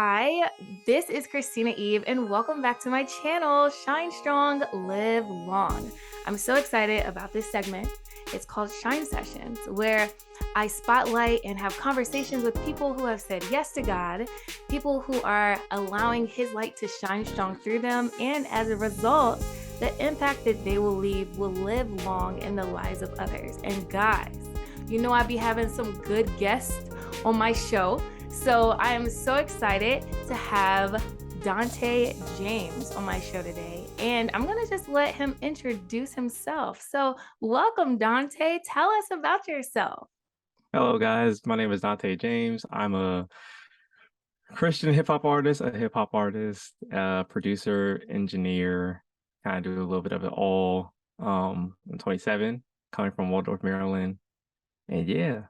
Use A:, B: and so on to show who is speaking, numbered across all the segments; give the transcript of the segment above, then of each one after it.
A: Hi, this is Christina Eve, and welcome back to my channel, ShineStrong, LiveLong. I'm so excited about this segment. It's called Shine Sessions, where I spotlight and have conversations with people who have said yes to God, people who are allowing His light to shine strong through them, and as a result, the impact that they will leave will live long in the lives of others. And guys, you know I be having some good guests on my show. So I am so excited to have Danté James on my show today. And I'm going to just let him introduce himself. So welcome, Danté. Tell us about yourself.
B: Hello, guys. My name is Danté James. I'm a Christian hip-hop artist, producer, engineer, kind of do a little bit of it all. I'm 27, coming from Waldorf, Maryland. And yeah.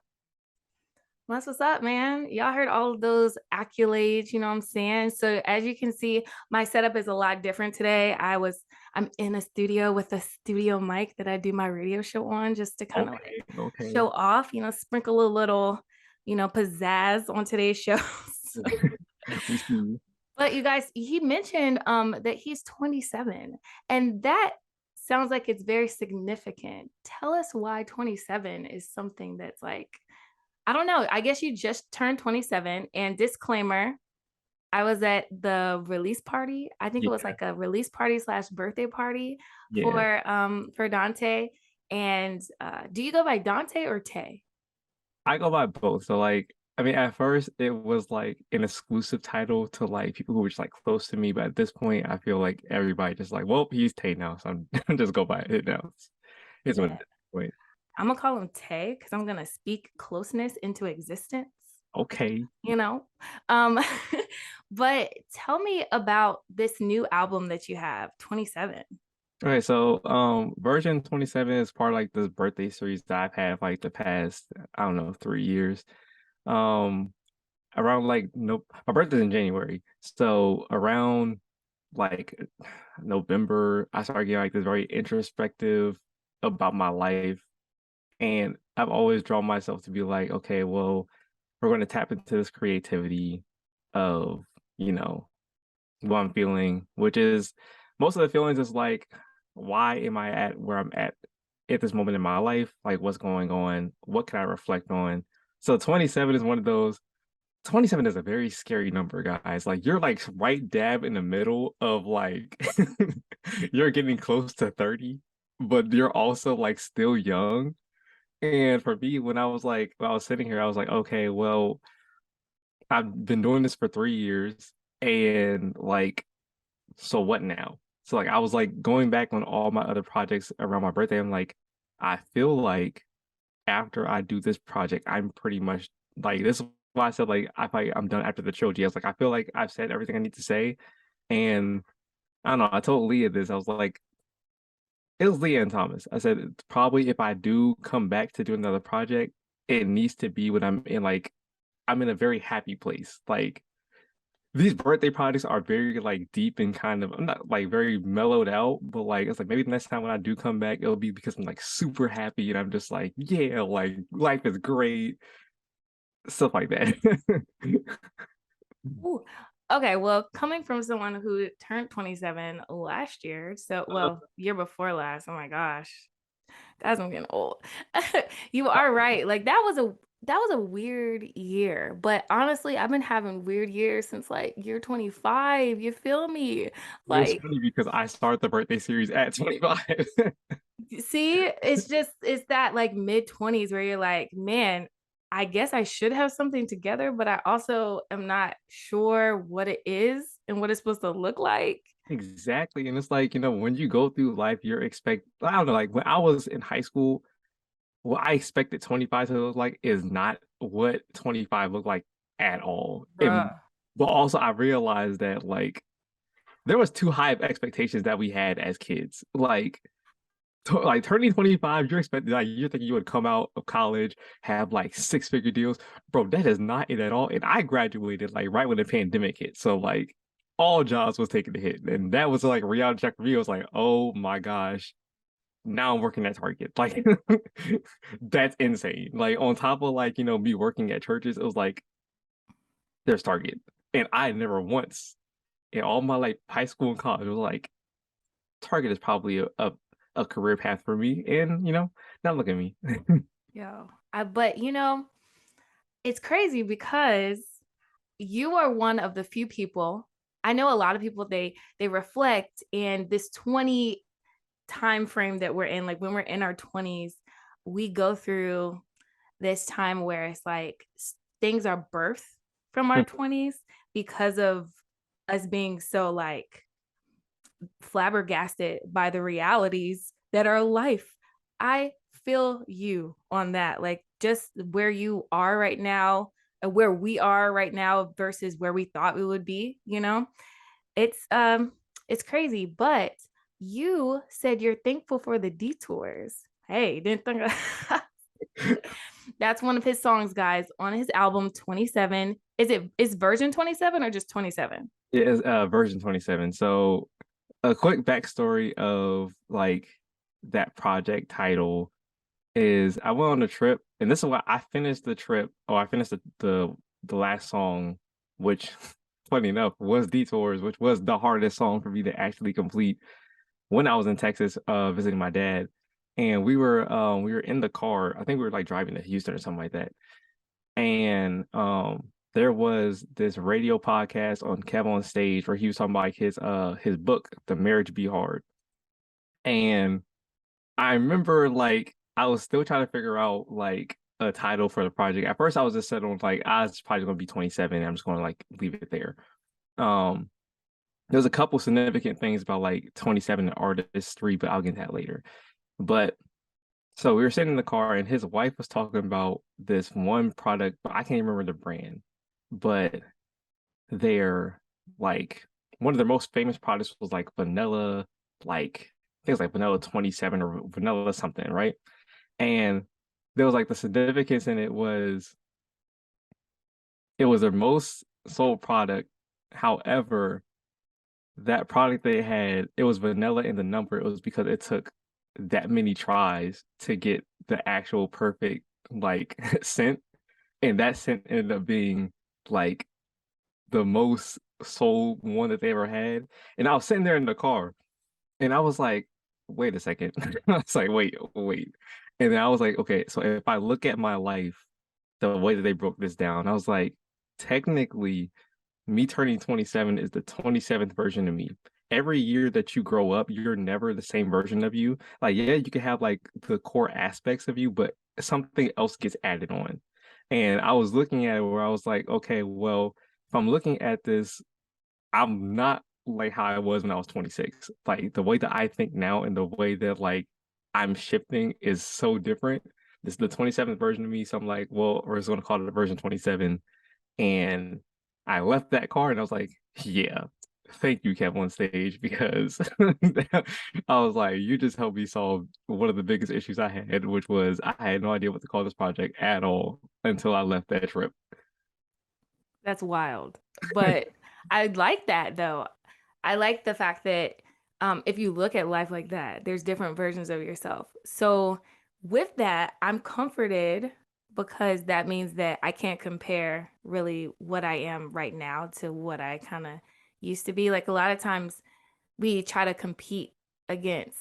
A: That's what's up, man. Y'all heard all of those accolades, you know what I'm saying? So as you can see, my setup is a lot different today. I'm in a studio with a studio mic that I do my radio show on just to kind of show off, sprinkle a little, pizzazz on today's show. But you guys, he mentioned that he's 27, and that sounds like it's very significant. Tell us why 27 is something that's like, I don't know. I guess you just turned 27, and disclaimer, I was at the release party. I think it was like a release party / birthday party for Danté. And do you go by Danté or Tay?
B: I go by both. So at first it was like an exclusive title to like people who were just like close to me, but at this point I feel like everybody just like, well, he's Tay now, so I'm just go by it now. It's what it is. Wait.
A: I'm gonna call him Tay because I'm gonna speak closeness into existence.
B: Okay.
A: But tell me about this new album that you have, 27.
B: Okay, so version 27 is part of like this birthday series that I've had like the past, I don't know, 3 years. Around like no, my birthday's in January. So around like November, I started getting like this very introspective about my life. And I've always drawn myself to be like, okay, well, we're going to tap into this creativity of, what I'm feeling, which is most of the feelings is like, why am I at where I'm at this moment in my life? Like, what's going on? What can I reflect on? So 27 is one of those. 27 is a very scary number, guys. Like, you're like right dab in the middle of like, you're getting close to 30, but you're also like still young. And for me, when I was sitting here, I was like, okay, well, I've been doing this for 3 years, and like, so what now? So like, I was like going back on all my other projects around my birthday. I'm like, I feel like after I do this project, I'm pretty much like, this is why I said like, I'm done after the trilogy. I was like, I feel like I've said everything I need to say. And I don't know, I told Leah this. I was like, it was Leah and Thomas. I said, probably if I do come back to do another project, it needs to be when I'm in a very happy place. Like, these birthday projects are very like deep and kind of, I'm not like very mellowed out, but like it's like maybe the next time when I do come back, it'll be because I'm like super happy and I'm just like, yeah, like life is great, stuff like that.
A: Ooh. Okay, well, coming from someone who turned 27 last year, year before last, oh my gosh, guys, I'm getting old. You are right. Like that was a weird year, but honestly, I've been having weird years since like year 25. You feel me?
B: It's
A: Like,
B: funny because I started the birthday series at 25.
A: see, it's that like mid 20s where you're like, man, I guess I should have something together, but I also am not sure what it is and what it's supposed to look like.
B: Exactly. And it's like, when you go through life, I don't know, like when I was in high school, what I expected 25 to look like is not what 25 looked like at all. But also I realized that like there was too high of expectations that we had as kids. Like turning 25, you're thinking you would come out of college, have like 6-figure deals. Bro, that is not it at all. And I graduated like right when the pandemic hit. So like all jobs was taking a hit. And that was like a reality check for me. It was like, oh my gosh, now I'm working at Target. Like that's insane. Like on top of like, me working at churches, it was like there's Target. And I never once in all my like high school and college was like, Target is probably a career path for me. And now look at me.
A: Yo, but it's crazy because you are one of the few people. I know a lot of people, they reflect in this 20 time frame that we're in, like when we're in our 20s, we go through this time where it's like things are birthed from our 20s because of us being so like flabbergasted by the realities that are life. I feel you on that. Like just where you are right now and where we are right now versus where we thought we would be, it's crazy. But you said you're thankful for the detours. Hey, didn't think that's one of his songs, guys, on his album 27. Is version 27 or just 27?
B: It is version 27. So a quick backstory of like that project title is I went on a trip, and this is why I finished the trip. Oh, I finished the last song, which funny enough was Detours, which was the hardest song for me to actually complete when I was in Texas visiting my dad. And we were in the car. I think we were like driving to Houston or something like that. And there was this radio podcast on Kev on Stage where he was talking about like his book, The Marriage Be Hard. And I remember like I was still trying to figure out like a title for the project. At first I was just set on like it's probably gonna be 27 and I'm just gonna like leave it there. Um there's a couple significant things about like 27 and artistry, but I'll get that later. But so we were sitting in the car and his wife was talking about this one product, but I can't remember the brand. But they're like one of their most famous products was like vanilla, like I think it was like vanilla 27 or vanilla something, right? And there was like the significance in it was their most sold product. However, that product they had, it was vanilla in the number. It was because it took that many tries to get the actual perfect like scent. And that scent ended up being like the most sold one that they ever had. And I was sitting there in the car and I was like, wait a second. I was like, wait. And then I was like, okay, so if I look at my life, the way that they broke this down, I was like, technically, me turning 27 is the 27th version of me. Every year that you grow up, you're never the same version of you. Like, yeah, you can have like the core aspects of you, but something else gets added on. And I was looking at it where I was like, okay, well, if I'm looking at this, I'm not like how I was when I was 26. Like the way that I think now and the way that like I'm shifting is so different. This is the 27th version of me. So I'm like, well, we're just gonna call it a version 27. And I left that car and I was like, yeah, thank you, Kev on Stage, because I was like, you just helped me solve one of the biggest issues I had, which was I had no idea what to call this project at all until I left that trip.
A: That's wild. But I like that though. I like the fact that if you look at life like that, there's different versions of yourself. So with that, I'm comforted because that means that I can't compare really what I am right now to what I kind of used to be. Like a lot of times we try to compete against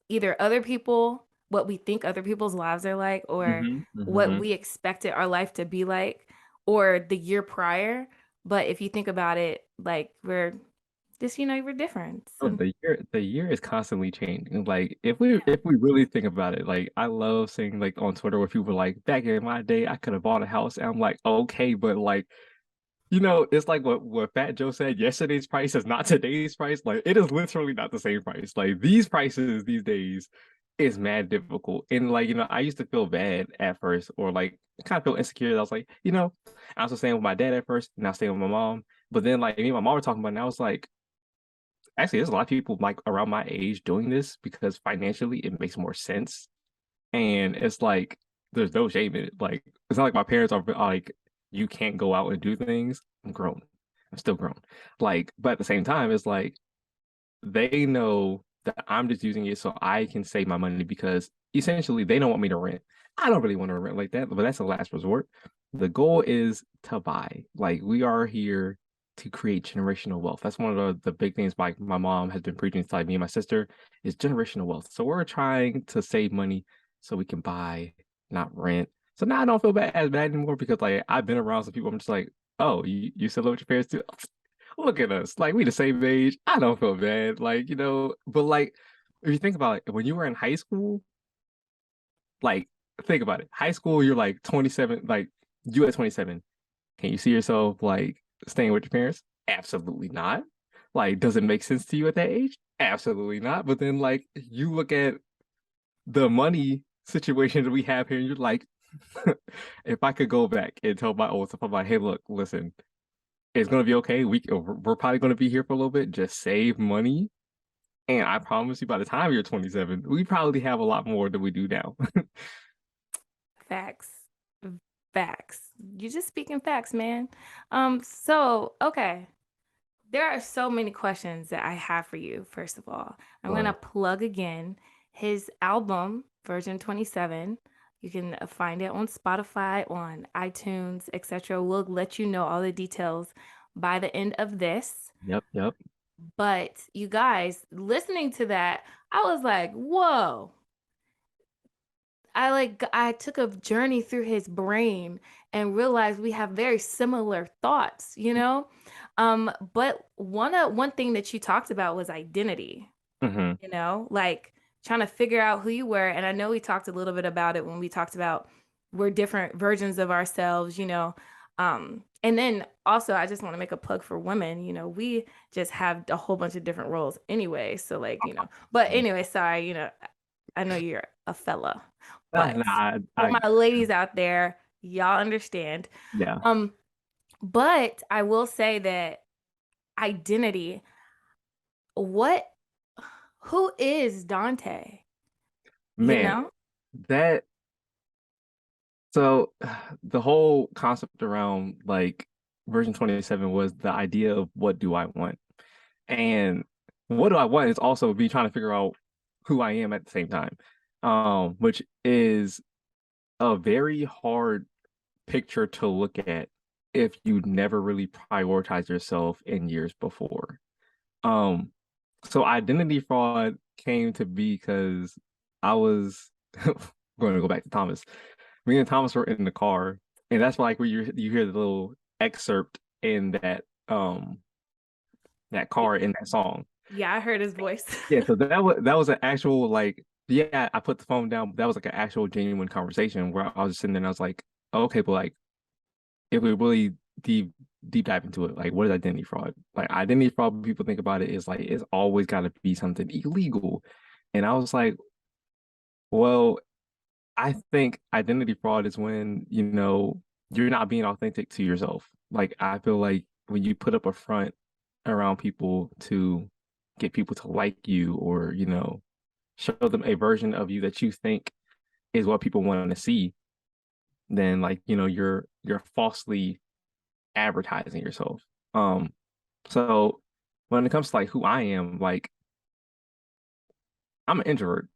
A: either other people, what we think other people's lives are like, or what we expected our life to be like, or the year prior. But if you think about it, like we're just, we're different.
B: Oh,
A: So,
B: the year is constantly changing. Like if we really think about it, like I love seeing like on Twitter where people are like, back in my day, I could have bought a house. And I'm like, okay, but like, it's like what Fat Joe said, yesterday's price is not today's price. Like it is literally not the same price. Like these prices these days is mad difficult. And like, I used to feel bad at first or like kind of feel insecure. I was like, I was staying with my dad at first and I was staying with my mom. But then like me and my mom were talking about it and I was like, actually, there's a lot of people like around my age doing this because financially it makes more sense. And it's like there's no shame in it. Like it's not like my parents are like, you can't go out and do things. I'm grown. I'm still grown. Like, but at the same time, it's like they know that I'm just using it so I can save my money because essentially they don't want me to rent. I don't really want to rent like that, but that's a last resort. The goal is to buy. Like we are here to create generational wealth. That's one of the big things like my mom has been preaching to like me and my sister is generational wealth. So we're trying to save money so we can buy, not rent. So now I don't feel as bad anymore because like I've been around some people. I'm just like, oh, you still live with your parents too? Look at us, like we the same age. I don't feel bad, like but like if you think about it, when you were in high school, like think about it. High school, you're like 27, like you at 27. Can you see yourself like staying with your parents? Absolutely not. Like, does it make sense to you at that age? Absolutely not. But then like you look at the money situation that we have here, and you're like, if I could go back and tell my old self, I'm like, hey, look, listen, it's gonna be okay. We're probably gonna be here for a little bit. Just save money. And I promise you, by the time you're 27, we probably have a lot more than we do now.
A: Facts. Facts. You're just speaking facts, man. So okay. There are so many questions that I have for you. First of all, I'm going to
B: But
A: plug again his album, version 27. You can find it on Spotify, on iTunes, etc. We'll let you know all the details by the end of this.
B: yep.
A: But you guys, listening to that, I was like, whoa. I took a journey through his brain and realized we have very similar thoughts, you know? But one thing that you talked about was identity,
B: Hmm.
A: you know, like trying to figure out who you were. And I know we talked a little bit about it when we talked about we're different versions of ourselves, you know. And then also I just want to make a plug for women, you know, we just have a whole bunch of different roles anyway. So like, you know, but anyway, sorry, you know, I know you're a fella, but
B: Nah,
A: for my ladies out there, y'all understand.
B: yeah,
A: Um, but I will say that identity, what who is Dante? You
B: man,
A: know?
B: that so the whole concept around like version 27 was the idea of what do I want? And what do I want is also be trying to figure out who I am at the same time. Which is a very hard picture to look at if you never really prioritize yourself in years before. Um, so identity fraud came to be because I was going to go back to Thomas. Me and Thomas were in the car, and that's like where you hear the little excerpt in that car in that song.
A: Yeah, I heard his voice.
B: Yeah, so that was an actual like yeah, I put the phone down. That was like an actual genuine conversation where I was just sitting there and I was like, oh, okay, but like if we really deep dive into it, like what is identity fraud? Like identity fraud, when people think about it, is like it's always got to be something illegal. And I was like, well, I think identity fraud is when, you're not being authentic to yourself. Like I feel like when you put up a front around people to get people to like you or, show them a version of you that you think is what people want to see, then like, you're falsely advertising yourself. Um, so when it comes to like who I am, like I'm an introvert.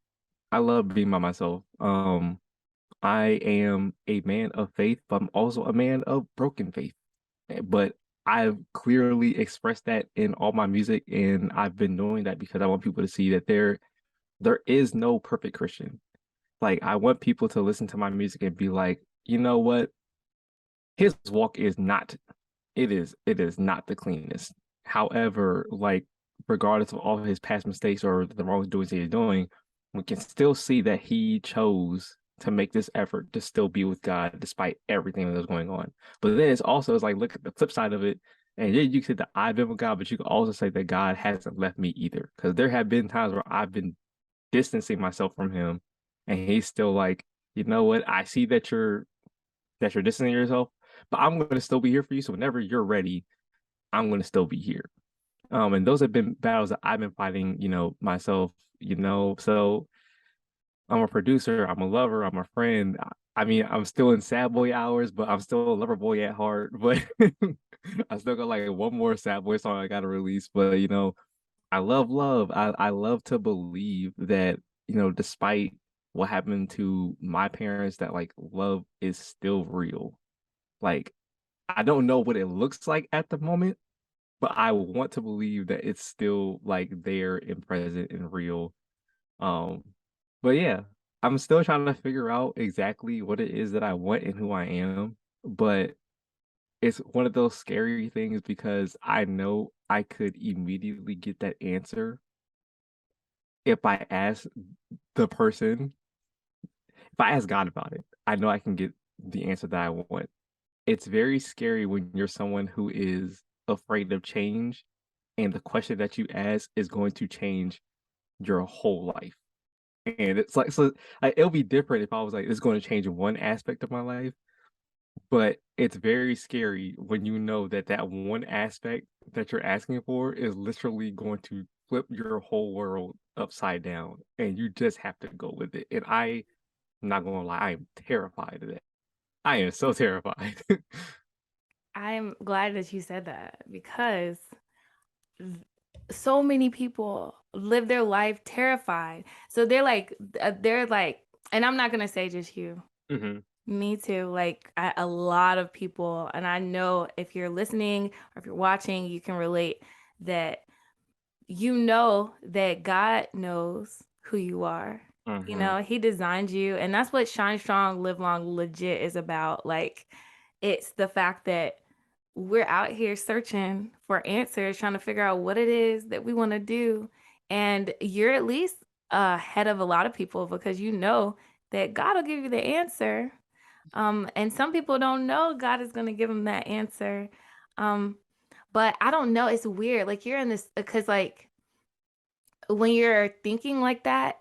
B: I love being by myself. I am a man of faith, but I'm also a man of broken faith. But I've clearly expressed that in all my music, and I've been doing that because I want people to see that there is no perfect Christian. Like I want people to listen to my music and be like, you know what? His walk is not it is not the cleanest. However, like regardless of all of his past mistakes or the wrongdoings he's doing, we can still see that he chose to make this effort to still be with God despite everything that was going on. But then it's like look at the flip side of it, and yeah, you can say that I've been with God, but you can also say that God hasn't left me either. Because there have been times where I've been distancing myself from him, and he's still like, you know what? I see that you're distancing yourself, but I'm going to still be here for you. So whenever you're ready, I'm going to still be here. And those have been battles that I've been fighting, myself, so I'm a producer, I'm a lover, I'm a friend. I mean, I'm still in sad boy hours, but I'm still a lover boy at heart. But I still got like one more sad boy song I got to release. But, I love love. I love to believe that, despite what happened to my parents, that like love is still real. Like, I don't know what it looks like at the moment, but I want to believe that it's still like there and present and real. Um, but yeah, I'm still trying to figure out exactly what it is that I want and who I am. But it's one of those scary things because I know I could immediately get that answer if I ask the person, if I ask God about it. I know I can get the answer that I want. It's very scary when you're someone who is afraid of change and the question that you ask is going to change your whole life. And it's like, so like, it'll be different if I was like, it's going to change one aspect of my life, but it's very scary when you know that that one aspect that you're asking for is literally going to flip your whole world upside down, and you just have to go with it. And I'm not gonna lie, I am terrified of that. I am so terrified.
A: I'm glad that you said that because so many people live their life terrified. So they're like, and I'm not gonna say just you.
B: Mhm,
A: Me too. Like a lot of people, and I know if you're listening or if you're watching, you can relate that you know that God knows who you are. You
B: mhm,
A: know, He designed you, and that's what Shine Strong, Live Long legit is about. Like, it's the fact that we're out here searching for answers, trying to figure out what it is that we want to do. And you're at least ahead of a lot of people because you know that God will give you the answer. And some people don't know God is going to give them that answer. Um, but I don't know. It's weird. Like you're in this because like when you're thinking like that,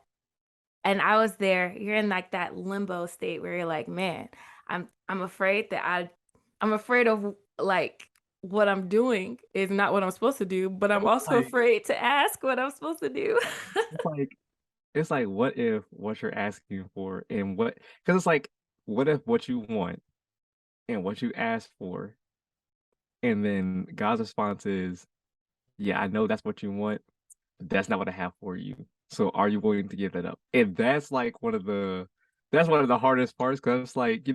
A: and I was there, you're in like that limbo state where you're like, man, I'm afraid that I'm afraid of like what I'm doing is not what I'm supposed to do, but I'm
B: it's
A: also
B: like
A: afraid to ask what I'm supposed to do.
B: it's like it's like, what if what you're asking for and what? Because it's like, what if what you want and what you ask for, and then God's response is, "Yeah, I know that's what you want, but that's not what I have for you. So are you willing to give that up?" And that's like that's one of the hardest parts because it's like,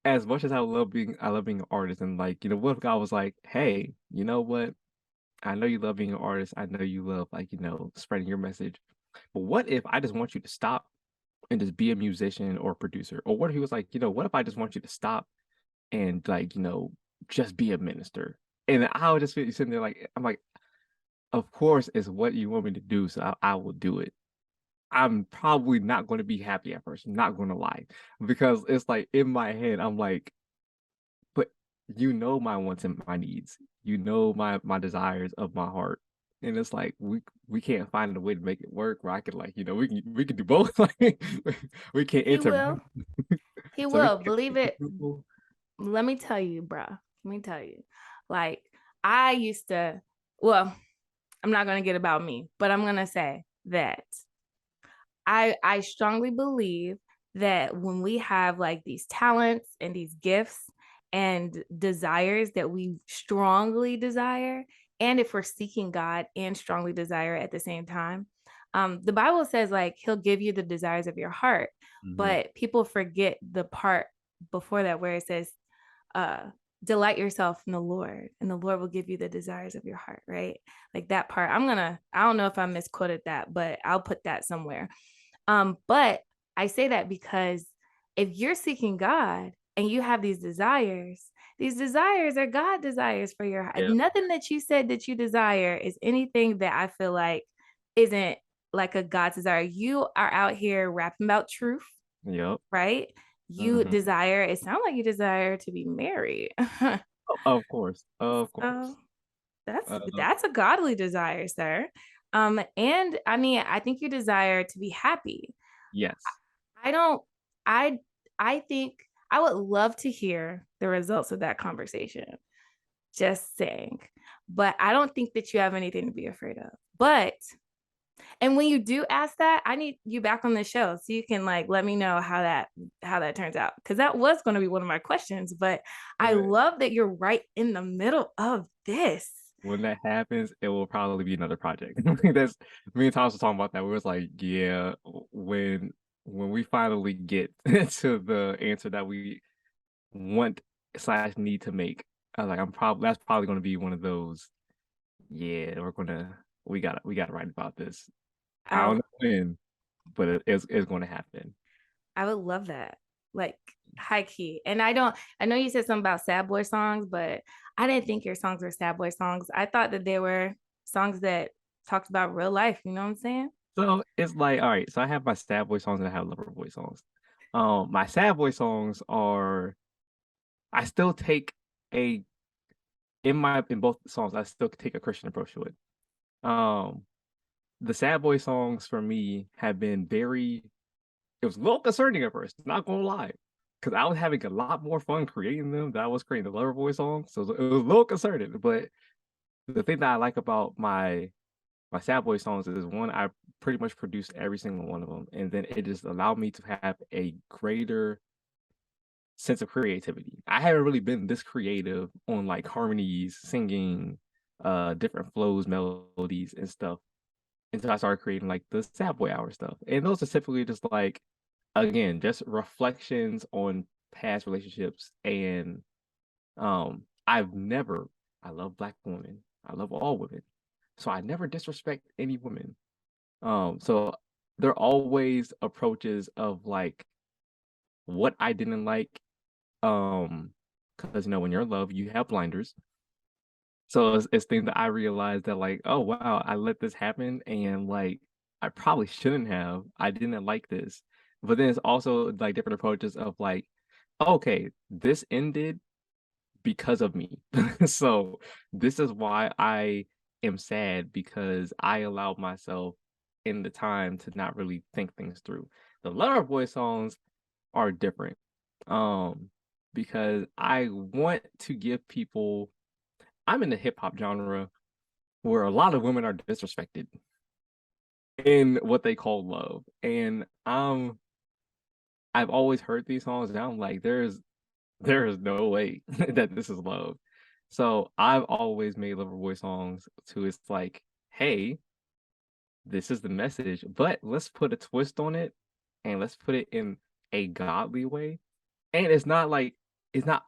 B: as much as I love being an artist, and like, what if God was like, "Hey, you know what? I know you love being an artist. I know you love like, spreading your message. But what if I just want you to stop and just be a musician or producer?" Or what if he was like, what if I just want you to stop and like, just be a minister? And I would just be sitting there like, I'm like, of course it's what you want me to do, so I will do it. I'm probably not going to be happy at first. I'm not going to lie, because it's like in my head, I'm like, but my wants and my needs, my desires of my heart, and it's like we can't find a way to make it work where I could like we can do both. Like we can't
A: He
B: enter,
A: will. He
B: so we
A: will.
B: can
A: Believe it. Let me tell you, bruh. Let me tell you. Like I used to, well, I'm not going to get about me, but I'm going to say that I strongly believe that when we have like these talents and these gifts and desires that we strongly desire, and if we're seeking God and strongly desire at the same time, the Bible says like He'll give you the desires of your heart,
B: Mhm.
A: but people forget the part before that where it says, uh, delight yourself in the Lord, and the Lord will give you the desires of your heart, right? Like that part. I don't know if I misquoted that, but I'll put that somewhere. But I say that because if you're seeking God and you have these desires are God desires for your heart.
B: Yeah.
A: Nothing that you said that you desire is anything that I feel like isn't like a God desire. You are out here rapping about truth,
B: Yep.
A: right? You
B: Mhm.
A: desire, it sounds like you desire to be married.
B: Of course. Of
A: So
B: course. Uh,
A: that's a godly desire, sir. And I mean, I think you desire to be happy.
B: yes.
A: I don't I I think I would love to hear the results of that conversation. Just saying. But I don't think that you have anything to be afraid of. But and when you do ask that, I need you back on the show so you can like let me know how that turns out, cuz that was going to be one of my questions, but I
B: Right.
A: love that you're right in the middle of this.
B: When that happens, it will probably be another project. That's Me and Thomas were talking about that. We was like, yeah, when we finally get to the answer that we want slash need to make, I was like, that's probably going to be one of those. Yeah, we gotta write about this. I
A: I
B: don't know when, but it's going to happen.
A: I would love that. Like high key. And I know you said something about sad boy songs, but I didn't think your songs were sad boy songs. I thought that they were songs that talked about real life. You know what I'm saying?
B: So it's like, all right, so I have my sad boy songs and I have lover boy songs. My sad boy songs are I still take a in both songs, I still take a Christian approach to it. Um, the sad boy songs for me have been it was a little concerning at first, not gonna lie. Because I was having a lot more fun creating them than I was creating the lover boy songs. So it was a little concerning. But the thing that I like about my sad boy songs is one, I pretty much produced every single one of them. And then it just allowed me to have a greater sense of creativity. I haven't really been this creative on like harmonies, singing, different flows, melodies, and stuff until I started creating like the sad boy hour stuff. And those are typically just like, again, just reflections on past relationships. And I've never, I love Black women, I love all women, so I never disrespect any women. So there are always approaches of like what I didn't like, because when you're in love, you have blinders. So it's things that I realized that like, oh wow, I let this happen, and like I probably shouldn't have. I didn't like this. But then it's also like different approaches of like, okay, this ended because of me. So this is why I am sad, because I allowed myself in the time to not really think things through. The Lover Boy songs are different. Um, because I want to give people, I'm in the hip hop genre where a lot of women are disrespected in what they call love. And I've always heard these songs and I'm like, there is no way that this is love. So I've always made lover boy songs to it's like, hey, this is the message, but let's put a twist on it and let's put it in a godly way. And it's not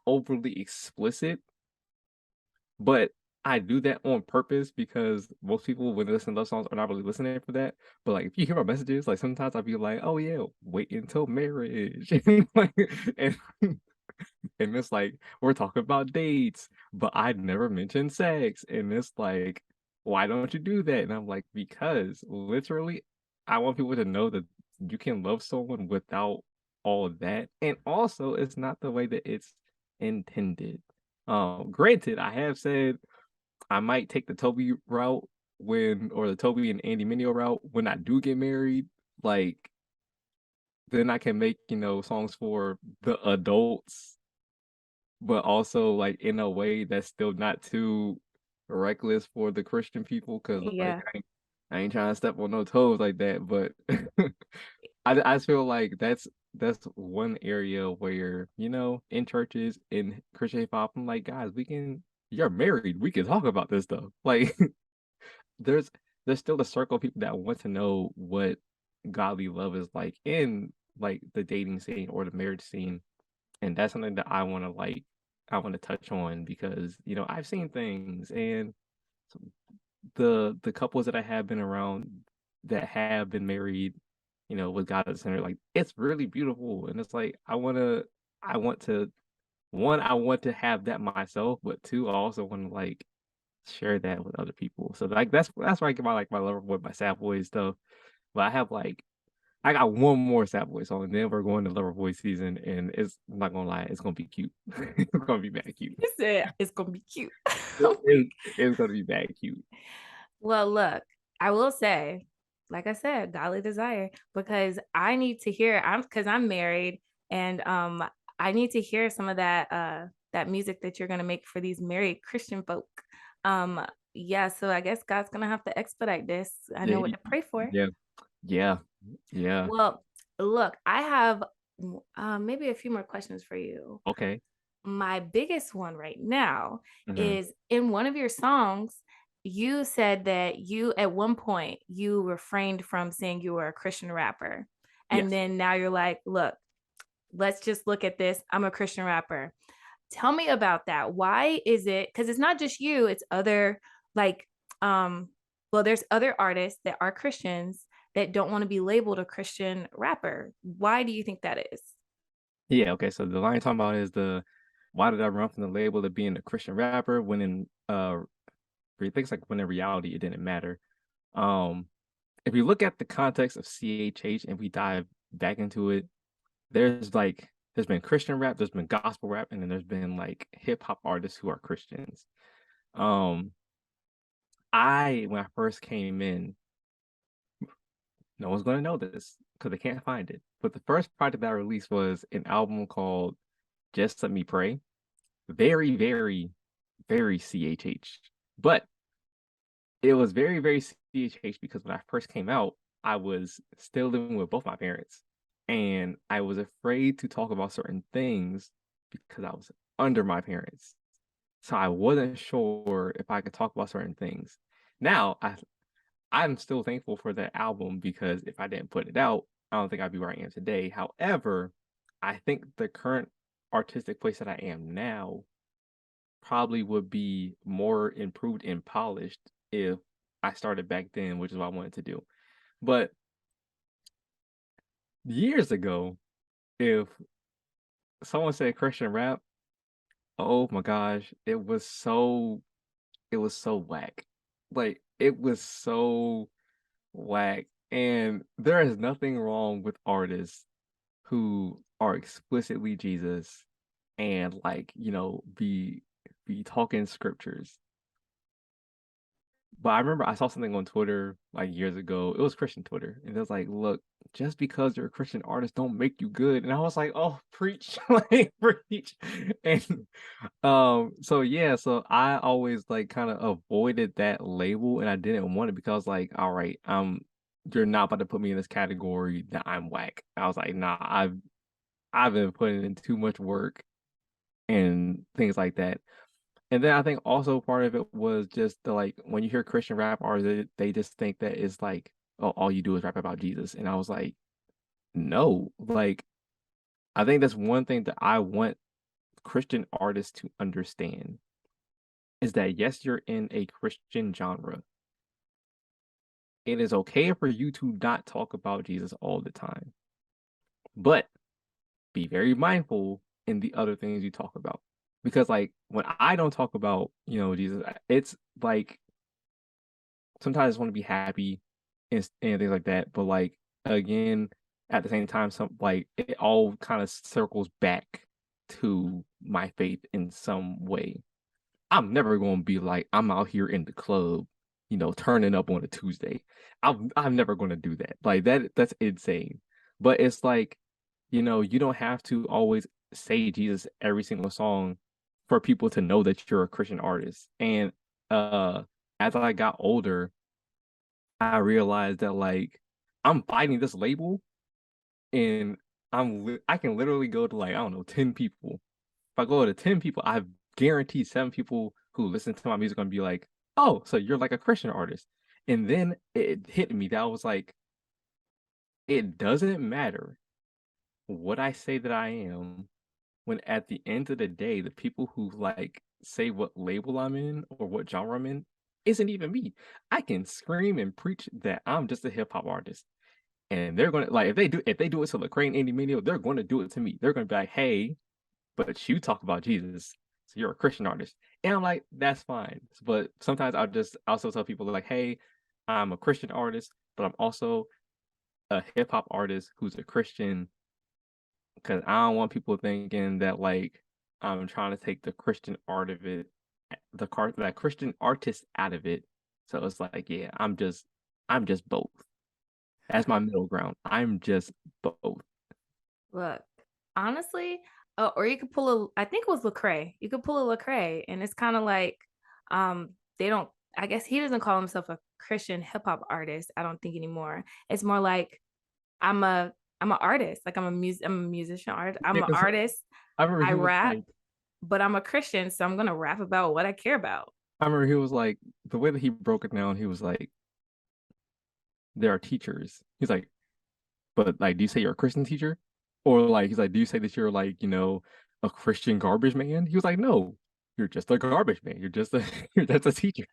B: overly explicit, but I do that on purpose because most people when they listen to love songs are not really listening for that. But like if you hear my messages, like sometimes I'll be like, oh yeah, wait until marriage. And like and and it's like we're talking about dates, but I never mentioned sex. And it's like, why don't you do that? And I'm like, because literally, I want people to know that you can love someone without all of that. And also, it's not the way that it's intended. Granted, I have said I might take the Toby route or the Toby and Andy Mineo route when I do get married. Like, then I can make, songs for the adults, but also like in a way that's still not too reckless for the Christian people, because like
A: Yeah.
B: I ain't trying to step on no toes like that. But I just feel like that's one area where, in churches, in Christian hip hop, I'm like, guys, you're married, we can talk about this stuff. Like there's there's still a circle of people that want to know what godly love is like in like the dating scene or the marriage scene. And that's something that I want to touch on because I've seen things, and the couples that I have been around that have been married, with God at the center, like it's really beautiful. And it's like I want to one, I want to have that myself, but two, I also want to like share that with other people. So like that's why I get my lover boy, my sad boy stuff. But I got one more sad boy song, and then we're going to lover boy season, and I'm not gonna lie, it's gonna be cute. It's gonna be bad cute.
A: He said it's gonna be cute.
B: It's gonna be bad cute.
A: Well, look, I will say, like I said, godly desire, because I need to hear, because I'm married, and I need to hear some of that music that you're gonna make for these married Christian folk. Um, yeah, so I guess God's gonna have to expedite this. I know
B: Yeah,
A: what to pray for.
B: yeah, yeah, yeah.
A: Well, look, I have maybe a few more questions for you.
B: Okay.
A: My biggest one right now
B: Hmm.
A: is in one of your songs, you said that you at one point you refrained from saying you were a Christian rapper. And
B: Yes.
A: then now you're like, look, let's just look at this. I'm a Christian rapper. Tell me about that. Why is it? Because it's not just you, it's other like Well, there's other artists that are Christians that don't want to be labeled a Christian rapper. Why do you think that is?
B: Yeah, okay. So the line you're talking about is the why did I run from the label of being a Christian rapper when in things like when in reality it didn't matter. Um, if you look at the context of CHH and we dive back into it, there's been Christian rap, there's been gospel rap, and then there's been like hip hop artists who are Christians. Um, when I first came in, no one's gonna know this because they can't find it. But the first project that I released was an album called Just Let Me Pray. Very, very, very CHH. But it was very, very CHH because when I first came out, I was still living with both my parents. And I was afraid to talk about certain things because I was under my parents. So I wasn't sure if I could talk about certain things. Now I'm still thankful for that album because if I didn't put it out, I don't think I'd be where I am today. However, I think the current artistic place that I am now probably would be more improved and polished if I started back then, which is what I wanted to do. But years ago, if someone said Christian rap, oh my gosh, it was so whack. Like it was so whack. And there is nothing wrong with artists who are explicitly Jesus and like, be talking scriptures. But I remember I saw something on Twitter like years ago. It was Christian Twitter, and it was like, "Look, just because you're a Christian artist, don't make you good." And I was like, "Oh, preach, like preach." And so yeah, so I always like kind of avoided that label, and I didn't want it because like, all right, you're not about to put me in this category that I'm whack. I was like, nah, I've been putting in too much work and things like that. And then I think also part of it was just the like when you hear Christian rap artists, they just think that it's like, oh, all you do is rap about Jesus. And I was like, no, like I think that's one thing that I want Christian artists to understand is that yes, you're in a Christian genre. It is okay for you to not talk about Jesus all the time, but be very mindful in the other things you talk about. Because like when I don't talk about, Jesus, it's like sometimes I just want to be happy and things like that. But like again, at the same time, some like it all kind of circles back to my faith in some way. I'm never gonna be like I'm out here in the club, turning up on a Tuesday. I'm never gonna do that. Like that's insane. But it's like, you don't have to always say Jesus every single song for people to know that you're a Christian artist. And as I got older, I realized that like I'm fighting this label and I can literally go to like I don't know 10 people. If I go to 10 people, I guarantee 7 people who listen to my music are gonna be like, "Oh, so you're like a Christian artist." And then it hit me that I was like, it doesn't matter what I say that I am when at the end of the day, the people who like say what label I'm in or what genre I'm in isn't even me. I can scream and preach that I'm just a hip hop artist. And they're gonna like if they do it to Lecrae and Andy Mineo, they're gonna do it to me. They're gonna be like, hey, but you talk about Jesus, so you're a Christian artist. And I'm like, that's fine. But sometimes I'll just also tell people like, hey, I'm a Christian artist, but I'm also a hip hop artist who's a Christian because I don't want people thinking that like I'm trying to take the Christian art of it, that Christian artist out of it. So it's like, yeah, I'm just both. That's my middle ground. I'm just both.
A: Look, honestly, or you could pull I think it was Lecrae. You could pull a Lecrae, and it's kind of like, they don't. I guess he doesn't call himself a Christian hip hop artist. I don't think anymore. It's more like I'm a I'm an artist. Like I'm a musician art. I'm
B: Yeah,
A: an
B: 'cause
A: artist.
B: I remember
A: I
B: he was
A: rap,
B: like,
A: but I'm a Christian, so I'm gonna rap about what I care about.
B: the way that he broke it down, he was like, there are teachers. He's like, but like, do you say you're a Christian teacher? Or like, he's like, do you say that you're like, a Christian garbage man? He was like, no. you're just a garbage man. You're just a you're just a teacher.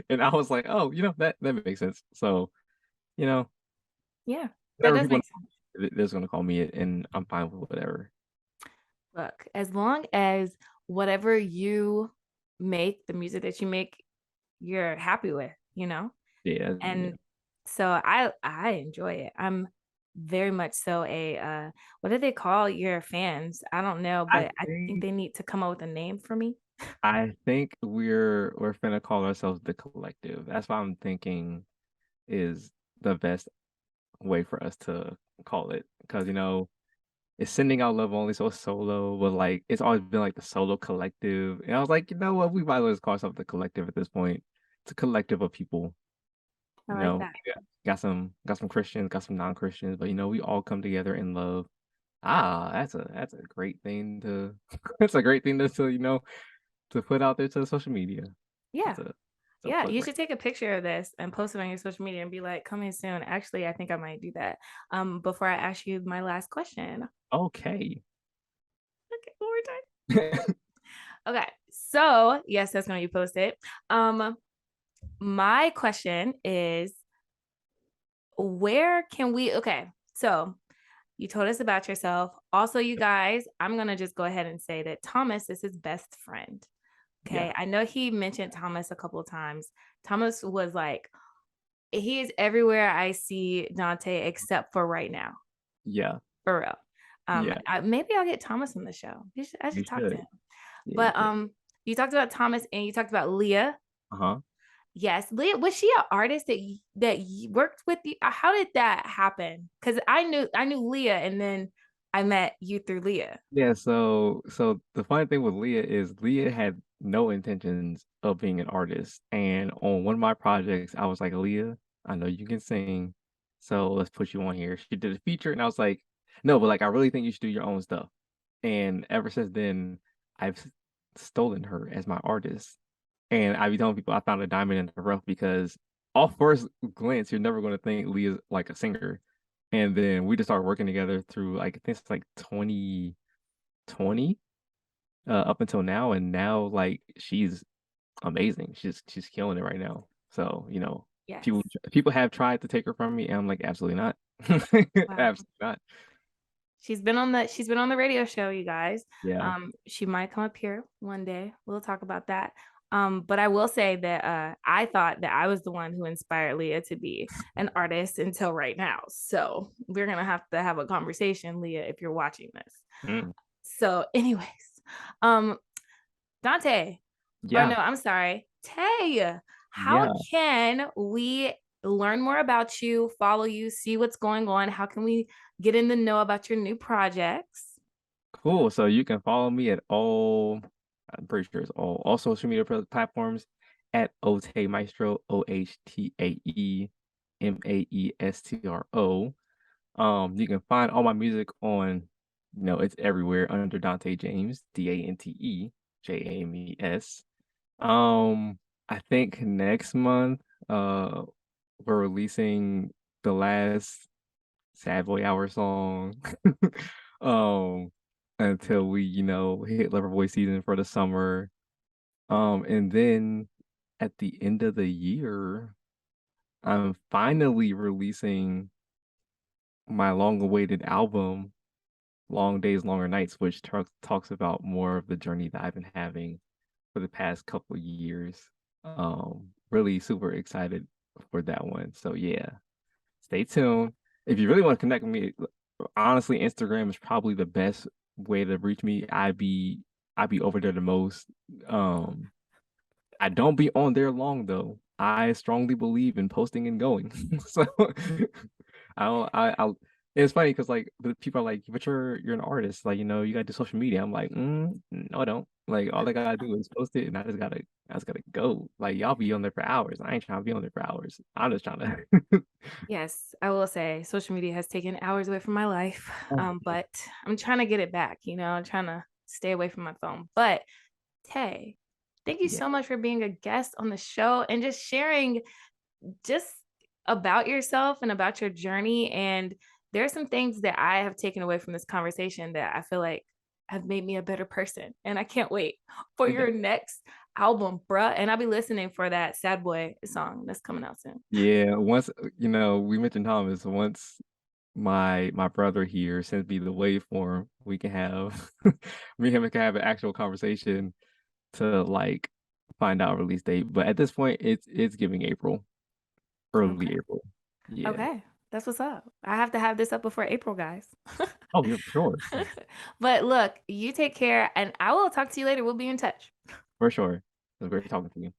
B: And I was like, oh, that makes sense. So, you know,
A: Yeah, that
B: whatever
A: does
B: people
A: make sense.
B: they're just gonna call me it, and I'm fine with whatever.
A: Look, as long as whatever you make, the music that you make, you're happy with, you know?
B: Yeah.
A: And so I enjoy it. I'm very much so a what do they call your fans? I don't know,
B: I
A: but I think
B: think
A: they need to come up with a name for me.
B: I think we're finna call ourselves the collective. That's what I'm thinking is the best way for us to call it. Because it's sending out love only, so it's solo, but like it's always been like the solo collective. And I was like, you know what, we might as well just call ourselves the collective at this point. It's a collective of people,
A: I like that.
B: got some Christians, got some non-Christians, but we all come together in love. Ah, that's a great thing to that's a great thing to put out there to social media.
A: Yeah.
B: That's a
A: Yeah,
B: plug
A: you
B: right.
A: should take a picture of this and post it on your social media and be like, coming soon. Actually, I think I might do that. Before I ask you my last question.
B: Okay.
A: Okay, one more time. Okay. So yes, that's gonna be posted. My question is, where can we so you told us about yourself. Also, you guys, I'm gonna just go ahead and say that Thomas is his best friend.
B: Yeah.
A: Okay. I know he mentioned Thomas a couple of times. Thomas was like, he is everywhere I see Danté except for right now.
B: Yeah.
A: For real.
B: Yeah.
A: Maybe I'll get Thomas on the show. I
B: You
A: should talk to
B: should.
A: him.
B: Yeah, you
A: But
B: should.
A: you talked about Thomas and you talked about Leah.
B: Uh-huh.
A: Yes, Leah, was she an artist that worked with you? How did that happen? Because I knew Leah, and then I met you through Leah.
B: Yeah, so the funny thing with Leah is Leah had no intentions of being an artist. And on one of my projects, I was like, Leah, I know you can sing, so let's put you on here. She did a feature, and I was like, no, but like I really think you should do your own stuff. And ever since then, I've stolen her as my artist. And I be telling people I found a diamond in the rough because off first glance, you're never going to think Leah's like a singer. And then we just started working together through like I think it's like 2020 up until now, and now like she's amazing. She's killing it right now. So people
A: Yes.
B: people have tried to take her from me, and I'm like, absolutely not.
A: Wow.
B: Absolutely not.
A: She's been on the radio show, you guys.
B: Yeah.
A: She might come up here one day. We'll talk about that. But I will say that I thought that I was the one who inspired Leah to be an artist until right now. So we're gonna have to have a conversation, Leah, if you're watching this.
B: Mm.
A: So, anyways, um, Danté, or no,
B: Yeah.
A: I'm sorry, Tay, how
B: Yeah.
A: can we learn more about you, follow you, see what's going on? How can we get in the know about your new projects?
B: Cool. So you can follow me at I'm pretty sure it's all social media platforms at Ote Maestro, OHTAE MAESTRO. You can find all my music on, it's everywhere under Danté James, DanteJames. I think next month, we're releasing the last Sad Boy Hour song. Um, until we, hit Loverboy season for the summer. And then at the end of the year, I'm finally releasing my long-awaited album, Long Days, Longer Nights, which talks about more of the journey that I've been having for the past couple of years. Really super excited for that one. So yeah, stay tuned. If you really want to connect with me, honestly, Instagram is probably the best way to reach me. I be over there the most. Um, I don't be on there long though. I strongly believe in posting and going. So I don't I it's funny because like the people are like, but you're an artist, like you gotta do social media. I'm like, no, I don't. Like all I gotta do is post it and I just gotta go. Like y'all be on there for hours. I ain't trying to be on there for hours. I'm just trying to
A: Yes, I will say social media has taken hours away from my life.
B: Oh,
A: But I'm trying to get it back, I'm trying to stay away from my phone. But Tay, thank you
B: yeah.
A: so much for being a guest on the show and just sharing just about yourself and about your journey. And there are some things that I have taken away from this conversation that I feel like have made me a better person. And I can't wait for
B: Like
A: your
B: that.
A: next album, bruh. And I'll be listening for that Sad Boy song that's coming out soon.
B: Yeah, once we mentioned Thomas. Once my brother here sends me the waveform, we can have me and him can have an actual conversation to like find out release date. But at this point, it's giving April, early
A: Okay.
B: April. Yeah.
A: Okay. That's what's up. I have to have this up before April, guys.
B: Oh, yeah, for sure.
A: But look, you take care and I will talk to you later. We'll be in touch.
B: For sure. It was great talking to you.